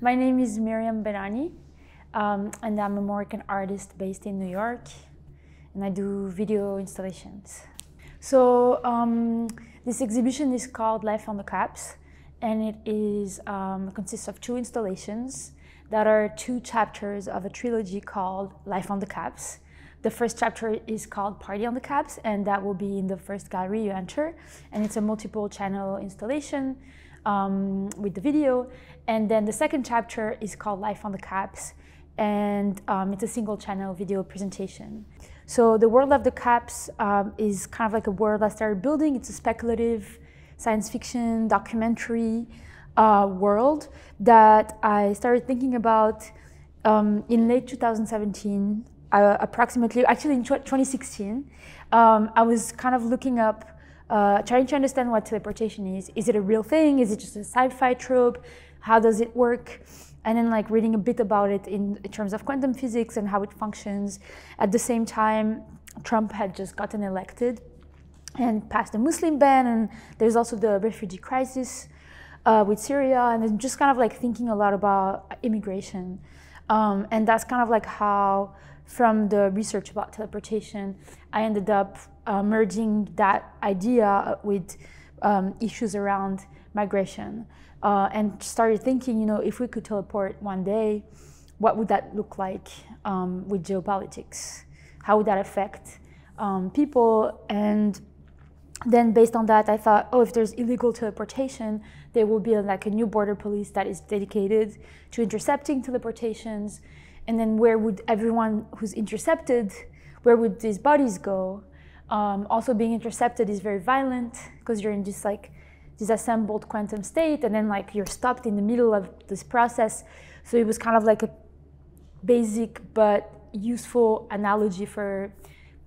My name is Meriem Bennani, and I'm a Moroccan artist based in New York, and I do video installations. So this exhibition is called Life on the Caps, and it is consists of two installations that are two chapters of a trilogy called Life on the Caps. The first chapter is called Party on the Caps, and that will be in the first gallery you enter, and it's a multiple channel installation with the video. And then the second chapter is called Life on the Caps, and it's a single channel video presentation. So the world of the caps is kind of like a world I started building. It's a speculative science fiction documentary world that I started thinking about in late 2017, actually in 2016. I was kind of looking up, trying to understand what teleportation is. Is it a real thing? Is it just a sci-fi trope? How does it work? And then like reading a bit about it in terms of quantum physics and how it functions. At the same time, Trump had just gotten elected and passed a Muslim ban, and there's also the refugee crisis with Syria, and then just kind of like thinking a lot about immigration. And that's kind of like how, from the research about teleportation, I ended up merging that idea with issues around migration. And started thinking, you know, if we could teleport one day, what would that look like with geopolitics? How would that affect people? And then based on that, I thought, oh, if there's illegal teleportation, there will be like a new border police that is dedicated to intercepting teleportations. And then where would everyone who's intercepted, where would these bodies go? Also being intercepted is very violent because you're in just like disassembled quantum state, and then like you're stopped in the middle of this process. So it was kind of like a basic but useful analogy for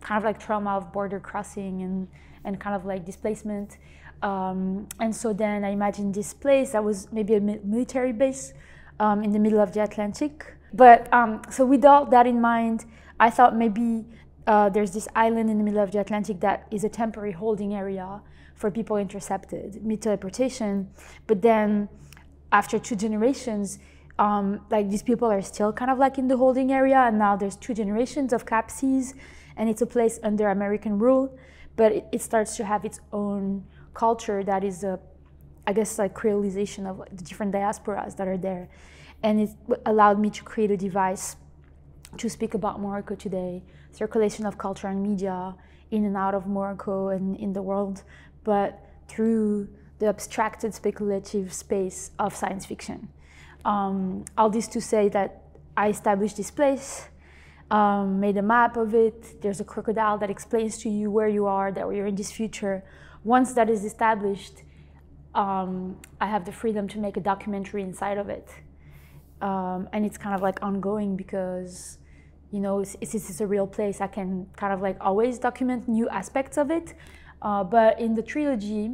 kind of like trauma of border crossing and kind of like displacement. And so then I imagined this place that was maybe a military base in the middle of the Atlantic. But so with all that in mind, I thought maybe there's this island in the middle of the Atlantic that is a temporary holding area for people intercepted mid-teleportation. But then after 2 generations, like these people are still kind of like in the holding area, and now there's 2 generations of capsies, and it's a place under American rule, but it starts to have its own culture that is I guess like creolization of the different diasporas that are there. And it allowed me to create a device to speak about Morocco today, circulation of culture and media in and out of Morocco and in the world, but through the abstracted speculative space of science fiction. All this to say that I established this place, made a map of it. There's a crocodile that explains to you where you are, that you're in this future. Once that is established, I have the freedom to make a documentary inside of it. And it's kind of like ongoing because, you know, this is a real place. I can kind of like always document new aspects of it. But in the trilogy,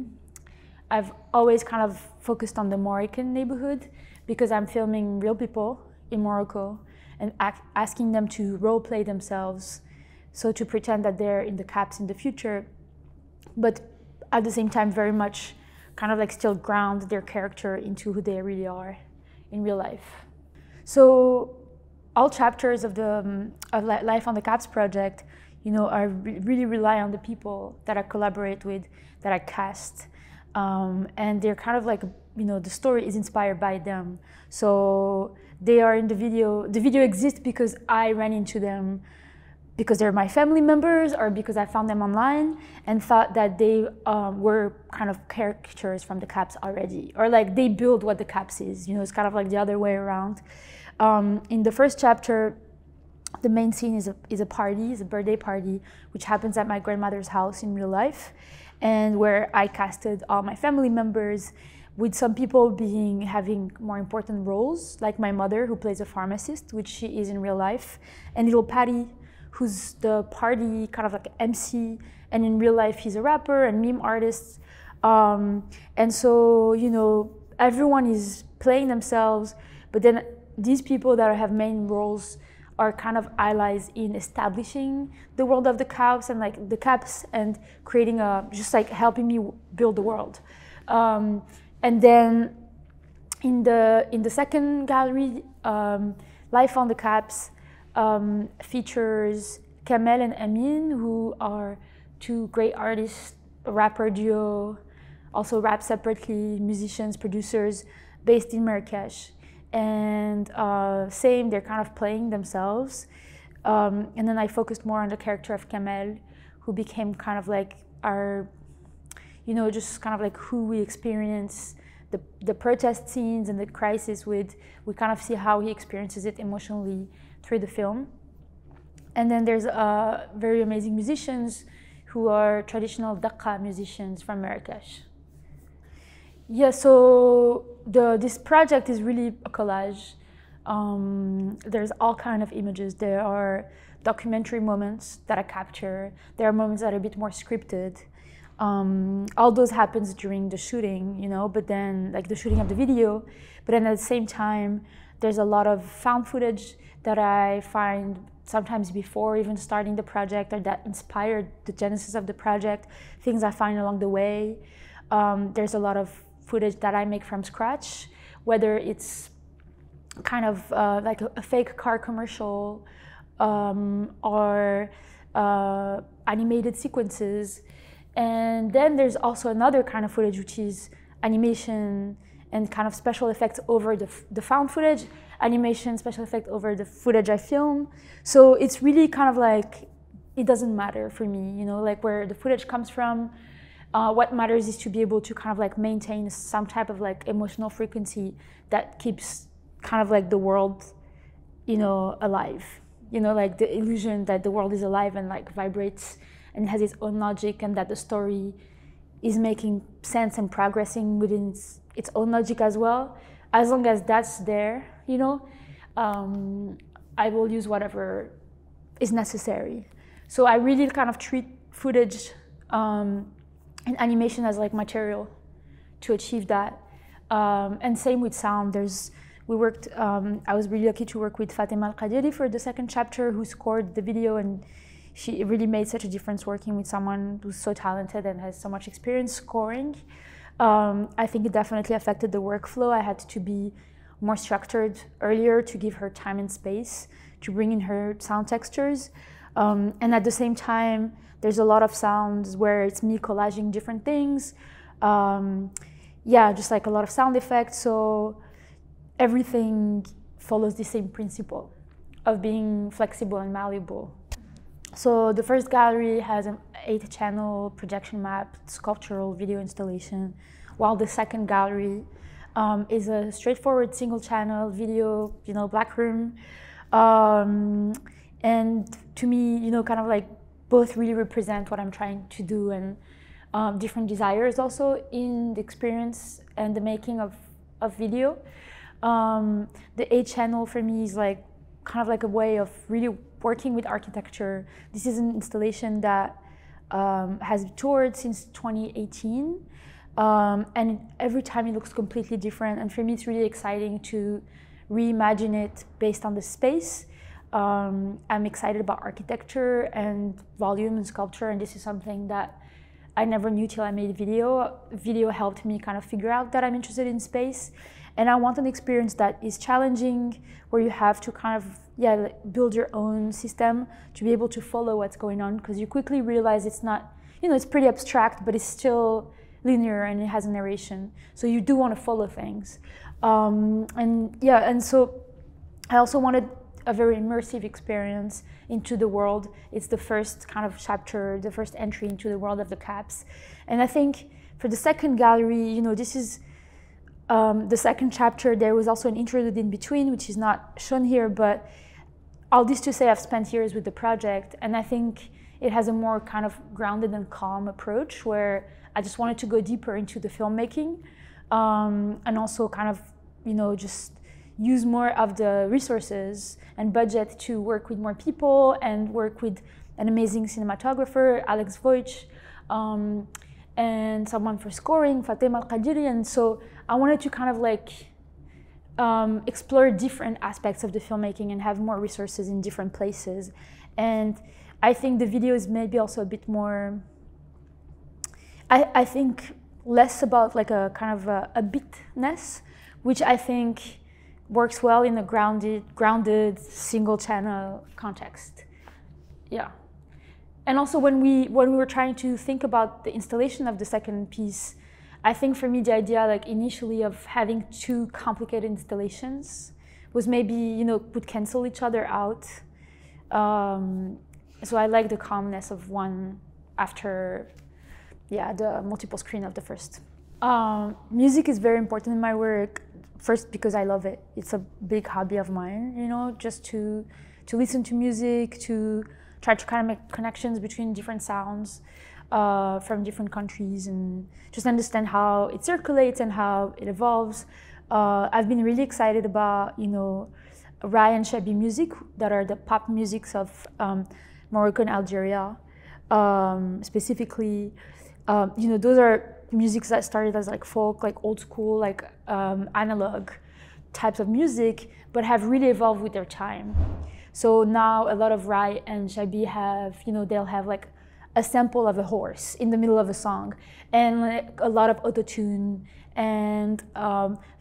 I've always kind of focused on the Moroccan neighborhood because I'm filming real people in Morocco and asking them to role play themselves, so to pretend that they're in the caps in the future, but at the same time very much kind of like still ground their character into who they really are in real life. So all chapters of the Life on the Caps project, you know, I really rely on the people that I collaborate with, that I cast. And they're kind of like, you know, the story is inspired by them. So they are in the video. The video exists because I ran into them, because they're my family members or because I found them online and thought that they were kind of characters from the caps already, or like they build what the caps is. You know, it's kind of like the other way around. In the first chapter, the main scene is a party, is a birthday party, which happens at my grandmother's house in real life, and where I casted all my family members, with some people having more important roles, like my mother, who plays a pharmacist, which she is in real life, and little Patty, who's the party kind of like MC, and in real life he's a rapper and meme artist. And so, you know, everyone is playing themselves, but then these people that have main roles are kind of allies in establishing the world of the caps and like the caps and creating just like helping me build the world. And then In the second gallery, Life on the Caps features Kamel and Amin, who are two great artists, a rapper duo, also rap separately, musicians, producers, based in Marrakesh. And same, they're kind of playing themselves. And then I focused more on the character of Kamel, who became kind of like our, you know, just kind of like who we experience the protest scenes and the crisis with. We kind of see how he experiences it emotionally through the film. And then there's very amazing musicians who are traditional Daqqa musicians from Marrakesh. Yeah, so this project is really a collage. There's all kinds of images. There are documentary moments that I capture. There are moments that are a bit more scripted. All those happens during the shooting, you know, but then like the shooting of the video. But then at the same time, there's a lot of found footage that I find sometimes before even starting the project, or that inspired the genesis of the project, things I find along the way. There's a lot of footage that I make from scratch, whether it's kind of like a fake car commercial or animated sequences. And then there's also another kind of footage, which is animation and kind of special effects over the found footage, animation, special effect over the footage I film. So it's really kind of like, it doesn't matter for me, you know, like where the footage comes from. What matters is to be able to kind of like maintain some type of like emotional frequency that keeps kind of like the world, you know, alive. You know, like the illusion that the world is alive and like vibrates and has its own logic, and that the story is making sense and progressing within its own logic as well. As long as that's there, you know, I will use whatever is necessary. So I really kind of treat footage and animation as like material to achieve that. And same with sound. We worked, I was really lucky to work with Fatima Al Qadiri for the second chapter, who scored the video, and she really made such a difference working with someone who's so talented and has so much experience scoring. I think it definitely affected the workflow. I had to be more structured earlier to give her time and space to bring in her sound textures. And at the same time, there's a lot of sounds where it's me collaging different things. Yeah, just like a lot of sound effects. So everything follows the same principle of being flexible and malleable. So the first gallery has an 8-channel projection map, sculptural video installation, while the second gallery is a straightforward single-channel video, you know, black room. And to me, you know, kind of like both really represent what I'm trying to do, and different desires also in the experience and the making of video. The 8-channel for me is like kind of like a way of really working with architecture. This is an installation that has toured since 2018, and every time it looks completely different. And for me, it's really exciting to reimagine it based on the space. I'm excited about architecture and volume and sculpture, and this is something that I never knew till I made video. Video helped me kind of figure out that I'm interested in space. And I want an experience that is challenging, where you have to kind of, yeah, build your own system to be able to follow what's going on, because you quickly realize it's not, you know, it's pretty abstract, but it's still linear and it has a narration. So you do want to follow things. And yeah, and so I also wanted a very immersive experience into the world. It's the first kind of chapter, the first entry into the world of the caps. And I think for the second gallery, you know, this is the second chapter. There was also an interlude in between, which is not shown here, but all this to say, I've spent years with the project, and I think it has a more kind of grounded and calm approach, where I just wanted to go deeper into the filmmaking, and also kind of, you know, just use more of the resources and budget to work with more people and work with an amazing cinematographer, Alex Voigt, and someone for scoring, Fatima Al Qadiri. And so I wanted to kind of like explore different aspects of the filmmaking and have more resources in different places. And I think the video is maybe also a bit more, I think less about like a kind of a bitness, which I think works well in a grounded single channel context. Yeah. And also when we were trying to think about the installation of the second piece, I think for me the idea like initially of having two complicated installations was maybe, you know, would cancel each other out. So I like the calmness of one after, yeah, the multiple screen of the first. Music is very important in my work. First, because I love it. It's a big hobby of mine, you know, just to listen to music, to try to kind of make connections between different sounds from different countries and just understand how it circulates and how it evolves. I've been really excited about, you know, Rai and Shabi music that are the pop musics of Morocco and Algeria. Specifically, you know, those are musics that started as like folk, like old school, like analog types of music, but have really evolved with their time. So now a lot of Rai and Shabi have, you know, they'll have like a sample of a horse in the middle of a song and like a lot of auto-tune and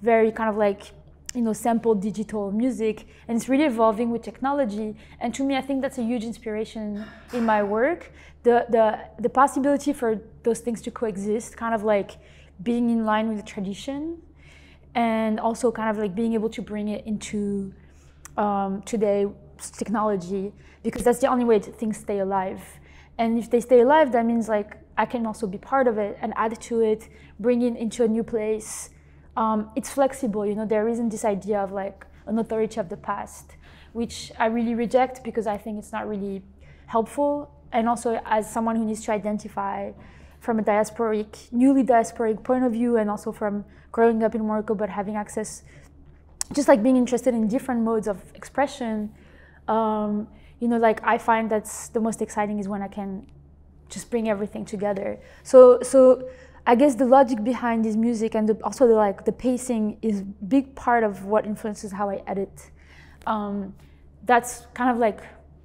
very kind of like, you know, sample digital music, and it's really evolving with technology. And to me, I think that's a huge inspiration in my work. The possibility for those things to coexist, kind of like being in line with the tradition, and also kind of like being able to bring it into today's technology, because that's the only way things stay alive. And if they stay alive, that means like I can also be part of it and add to it, bring it into a new place. It's flexible, you know, there isn't this idea of like an authority of the past, which I really reject because I think it's not really helpful. And also as someone who needs to identify from a newly diasporic point of view, and also from growing up in Morocco but having access, just like being interested in different modes of expression, you know, like I find that's the most exciting is when I can just bring everything together. So I guess the logic behind this music and also the pacing is a big part of what influences how I edit. That's kind of like,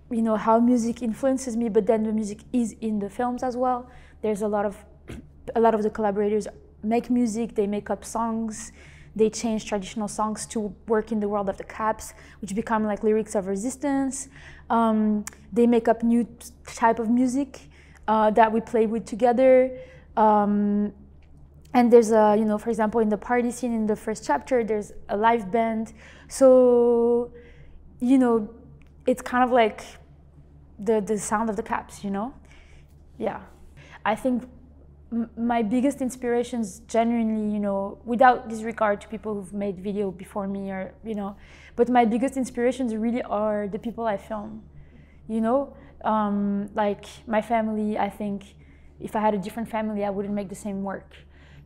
you know, how music influences me, but then the music is in the films as well. There's a lot of the collaborators make music, they make up songs, they change traditional songs to work in the world of the caps, which become like lyrics of resistance. They make up new type of music that we play with together. And there's you know, for example, in the party scene in the first chapter, there's a live band. So, you know, it's kind of like the sound of the caps, you know? Yeah. I think my biggest inspirations genuinely, you know, without disregard to people who've made video before me or, you know, but my biggest inspirations really are the people I film, you know? Like my family, I think if I had a different family, I wouldn't make the same work,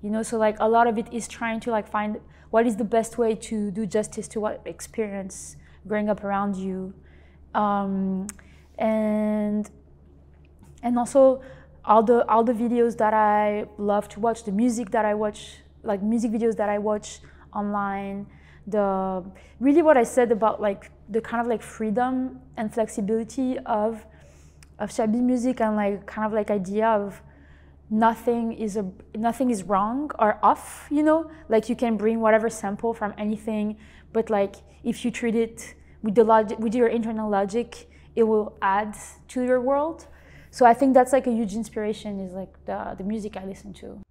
you know? So like a lot of it is trying to like find what is the best way to do justice to what experience growing up around you. And also all the videos that I love to watch, the music that I watch, like music videos that I watch online, really what I said about like the kind of like freedom and flexibility of Shabi music, and like kind of like idea of nothing is wrong or off, you know, like you can bring whatever sample from anything, but like if you treat it with the logic, with your internal logic, it will add to your world. So I think that's like a huge inspiration, is like the music I listen to.